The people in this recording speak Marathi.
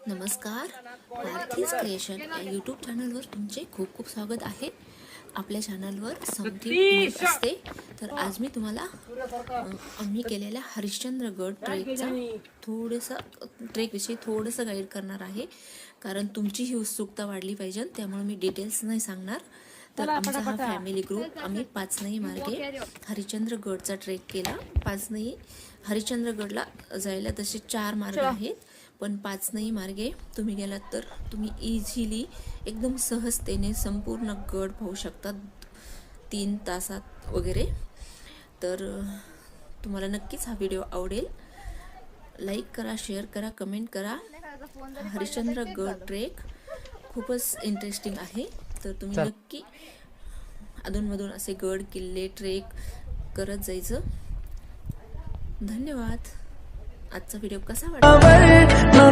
नमस्कार, पार्थीज क्रिएशन या यूट्यूब चॅनलवर तुमचे खूप खूप स्वागत आहे। आपल्या चॅनलवर समथिंग असते। तर आज मी तुम्हाला आम्ही केलेल्या हरिश्चंद्रगड ट्रेकचा ट्रेकविषयी थोडंसं गाईड करणार आहे, कारण तुमची ही उत्सुकता वाढली पाहिजे, त्यामुळे मी डिटेल्स नाही सांगणार। तर आमचा हा फॅमिली ग्रुप आम्ही पाचनई मार्गे हरिश्चंद्रगडचा ट्रेक केला। पाचनई हरिश्चंद्रगडला जायला तसे 4 मार्ग आहेत, पण पाचनई मार्गे तुम्ही गेलात तर तुम्ही इझिली एकदम सहजतेने संपूर्ण गड पाहू शकता 3 तासात वगैरे। तर तुम्हाला नक्कीच हा व्हिडिओ आवडेल। लाईक करा, शेअर करा, कमेंट करा। हरिश्चंद्रगड ट्रेक खूपच इंटरेस्टिंग आहे, तर तुम्ही नक्की अधूनमधून असे गड किल्ले ट्रेक करत जायचं। धन्यवाद। आजचा व्हिडिओ कसा वाटला?